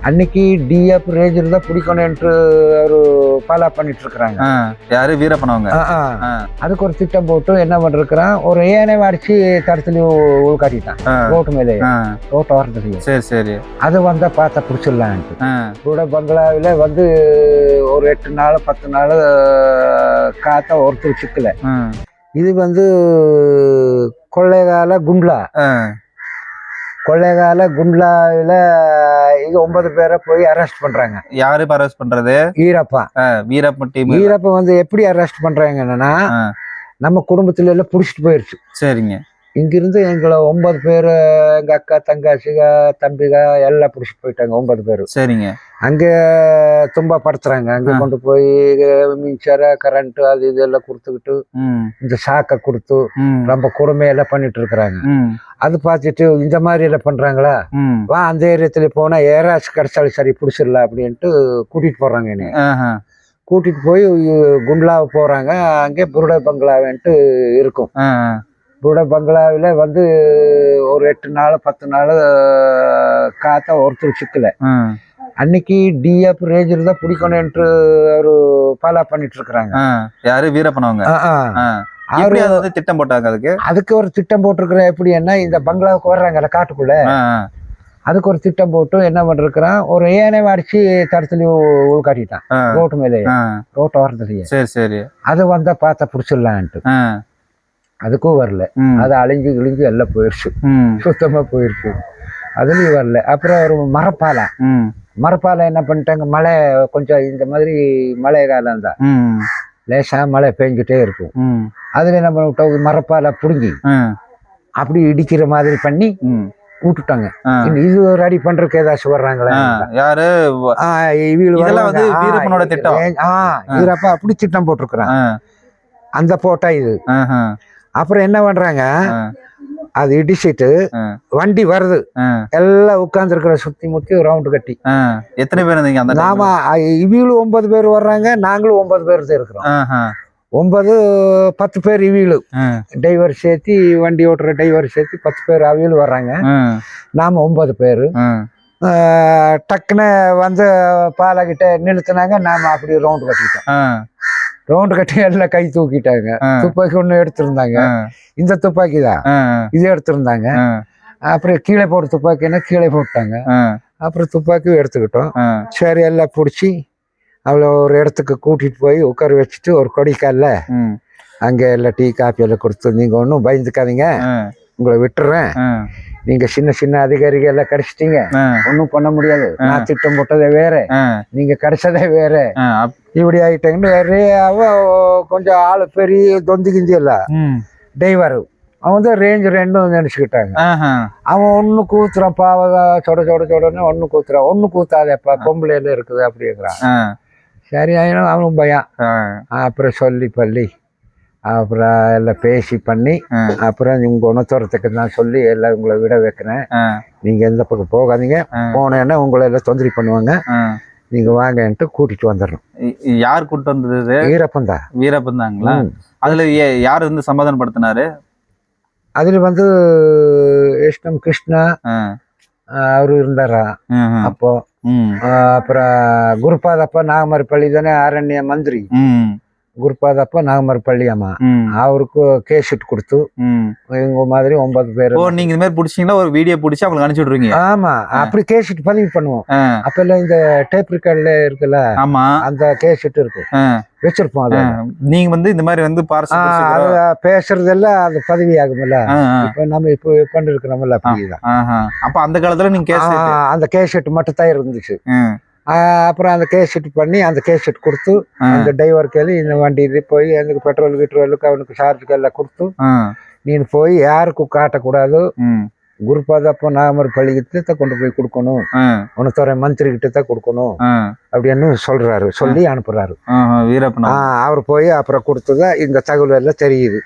அன்னைக்கு DF ranger தான் பிடிக்கணும்னு ஒரு ஃபாலோ பண்ணிட்டு இருக்கிறாங்க. யாரு வீரப்பன் அவங்க. அதுக்கு ஒரு திட்டம் போட்டு என்ன பண்ணிருக்கிறான், ஒரு ஏனை அடிச்சு தரத்துலயும் உள்காட்டிட்டான் ரோட்டு மேலே, ரோட்டை வரதுலயும். சரி சரி. அது வந்தா பார்த்தா பிடிச்சிடலான்ட்டு கூட பங்களாவில வந்து ஒரு 8 நாள் 10 நாள் காத்தா ஒருத்தர் சிக்கல. இது வந்து கொள்ளைகால குண்ட்லாவில இது 9 பேரை போய் அரெஸ்ட் பண்றாங்க. யாரு அரெஸ்ட் பண்றது? வீரப்பன் டீம். வீரப்பன் வந்து எப்படி அரெஸ்ட் பண்றாங்கன்னா, நம்ம குடும்பத்துல எல்லாம் புடிச்சிட்டு போயிருச்சு. சரிங்க. இங்கிருந்து எங்களை 9 பேரு, எங்க அக்கா தங்காச்சிக தம்பிக எல்லாம் பிடிச்சிட்டு போயிட்டாங்க 9 பேரு. சரிங்க. அங்க தும்பா படுத்துறாங்க. அங்க கொண்டு போய் மின்சார கரண்ட் அது இதெல்லாம் கொடுத்துக்கிட்டு இந்த சாக்கை கொடுத்து ரொம்ப கொடுமையெல்லாம் பண்ணிட்டு இருக்கிறாங்க. அது பார்த்துட்டு இந்த மாதிரி எல்லாம் பண்றாங்களா, வா அந்த ஏரியத்துல போனா ஏராச்சு கிடைச்சாலும் சரி பிடிச்சிடலாம் அப்படின்ட்டு கூட்டிட்டு போறாங்க. என்னைய கூட்டிட்டு போய் குண்ட்லாவை போறாங்க. அங்கே புருட பங்களாவேன்ட்டு இருக்கும். புருட பங்களாவில வந்து ஒரு 8 நாள் 10 நாள் காத்தா ஒருத்தர் சிக்கல. அன்னைக்கு டிஎஃப் ரேஞ்சர் தான் பிடிக்கணும்னு ஒரு ஃபாலோ பண்ணிட்டு இருக்கிறாங்க. யாரு? வீரப்பன் அவங்க. திட்டம் போட்டாங்க. அதுக்கு ஒரு திட்டம் போட்டிருக்கிற. எப்படின்னா, இந்த பங்களாவுக்கு வர்றாங்கல்ல காட்டுக்குள்ள, அதுக்கு ஒரு திட்டம் போட்டு என்ன பண்ணிருக்கிறான், ஒரு ஏனை அடிச்சு தரத்துலயும் உள்காட்டிட்டான் ரோட்டு மேலே, ரோட்டை வரதுலயே. சரி சரி. அது வந்தா பார்த்தா பிடிச்சிடலான்ட்டு. அதுக்கும் வரல. அது அழிஞ்சு கிழிஞ்சு எல்லாம் போயிடுச்சு, சுத்தமா போயிடுச்சு. அதுலயும் வரல. அப்புறம் ஒரு மரப்பாலை என்ன பண்ணிட்டாங்க, மழை கொஞ்சம் இந்த மாதிரி மழை காலம் தான், லேசா மழை பெஞ்சிட்டே இருக்கும். அதுல என்ன பண்ணிவிட்டோம், மரப்பாலை புடுங்கி அப்படி இடிக்கிற மாதிரி பண்ணி விட்டுட்டாங்க. இது ஒரு அடி பண்றதுக்கு ஏதாச்சும் வர்றாங்களா? யாரு? வீரப்பனோட திட்டம். வீரப்பா அப்படி திட்டம் போட்டிருக்கிறான். அந்த போட்டா இது. அப்புறம் என்ன பண்றாங்க, அது இடிச்சிட்டு வண்டி வருது, எல்லாம் உட்கார்ந்து இருக்கிற சுத்தி முத்தி ரவுண்டு கட்டி. எத்தனை பேர் இருந்தீங்க? நாம இவங்களும் 9 பேர் வர்றாங்க, நாங்களும் 9 பேர் தான் இருக்கிறோம். 9 10 பேர் இவீழு டிரைவர் சேர்த்து, வண்டி ஓட்டுற டிரைவர் சேர்த்து 10 பேர் அவியலு வர்றாங்க. நாம 9 பேரு. டக்குன்னு வந்து பாலகிட்ட நிறுத்தினாங்க. நாம அப்படி ரவுண்டு கட்டிட்டோம். ரவுண்டு கட்டி எல்லாம் கை தூக்கிட்டாங்க. துப்பாக்கி ஒண்ணு எடுத்திருந்தாங்க, இந்த துப்பாக்கி தான் இது எடுத்திருந்தாங்க. அப்புறம் கீழே போட துப்பாக்கின்னா கீழே போட்டாங்க. அப்புறம் துப்பாக்கியும் எடுத்துக்கிட்டோம். சரி, எல்லாம் பிடிச்சி அவளை ஒரு இடத்துக்கு கூட்டிட்டு போய் உட்கார வச்சுட்டு ஒரு கொடிக்கால அங்க எல்லாம் டீ காப்பி எல்லாம் கொடுத்து, நீங்க ஒன்றும் பயந்துக்காதீங்க, உங்களை விட்டுறேன், நீங்க சின்ன சின்ன அதிகாரிகள் எல்லாம் கிடைச்சிட்டீங்க, ஒன்னும் பண்ண முடியாது, நான் திட்டம் போட்டதே வேற, நீங்க கிடைச்சதே வேற, இப்படி ஆயிட்டாங்கன்னு வேற. அவ கொஞ்சம் ஆளு பெரிய தொந்தி கிந்தி இல்ல டிரைவர், அவன் தான் ரேஞ்ச் ரெண்டும் நினைச்சுக்கிட்டாங்க. அவன் ஒண்ணு கூத்துறான், பாவ சொட சொட சொடன்னு ஒண்ணு கூத்துறான். ஒண்ணு கூத்தாதப்பா, பொம்பளையில இருக்குது அப்படிங்கிறான். சரி ஆயினும் அவனும் பயம். அப்புறம் சொல்லி பள்ளி அப்புறம் எல்லாம் பேசி பண்ணி, அப்புறம் உங்க உணத்துறதுக்கு நான் சொல்லி எல்லாம் உங்களை விட வைக்கிறேன், நீங்க எந்த பக்கம் போகாதீங்க, போனேன்னா உங்களை எல்லாம் தொந்தரி பண்ணுவாங்க, நீங்க வாங்கன்ட்டு கூட்டிட்டு வந்துடணும். யார் கூட்டிட்டு வந்தது? வீரப்பன் தாங்களா? அதுல யார் வந்து சமாதானப்படுத்தினாரு? அதுல வந்து எஸ்டம் கிருஷ்ணா அவரு இருந்தாரா அப்போ. அப்புறம் குருபாதப்பா நாகமரப்பள்ளி தானே அரண்ய மந்திரி, குருபாதப்பா நாகமரப்பள்ளி அம்மா, அவருக்கு கேஷீட் கொடுத்து இவங்க மாதிரி 9 பேர். நீங்க இந்த மாதிரி பிடிச்சீங்கன்னா ஒரு வீடியோ பிடிச்சி அவங்களுக்கு அனுப்பிச்சு விடுறீங்க? ஆமா, அப்படி கேஷீட் பதிவு பண்ணுவோம். அப்ப எல்லாம் இந்த டேப் ரெக்கார்ட்ல இருக்குல்ல, அந்த கேஷீட் இருக்கு, வச்சிருப்போம். அது நீங்க வந்து இந்த மாதிரி வந்து பேசுறதெல்லாம் அது பதவி ஆகும்ல. இப்ப நம்ம இப்ப பண்ணிருக்கிறோம்ல, அப்படிதான். அப்ப அந்த காலத்துல நீங்க அந்த கேஷீட் மட்டும் தான் இருந்துச்சு. அப்புறம் அந்த கேஷீட் பண்ணி அந்த கேஷீட் கொடுத்து அந்த டிரைவர் கேள்வி, இந்த வண்டி இது போய் எனக்கு பெட்ரோல் கிட்ரோலுக்கு அவனுக்கு சார்ஜுக்கு எல்லாம் கொடுத்து, நீ போய் யாருக்கும் காட்டக்கூடாது, குருபாதப்ப நாகமர் பள்ளிக்கிட்ட கொண்டு போய் கொடுக்கணும், உனக்கு மந்திரி கிட்ட தான் கொடுக்கணும் அப்படின்னு சொல்றாரு. சொல்லி அனுப்புறாரு வீரப்பன். அவர் போய் அப்புறம் கொடுத்ததா இந்த தகவல் எல்லாம் தெரியுது.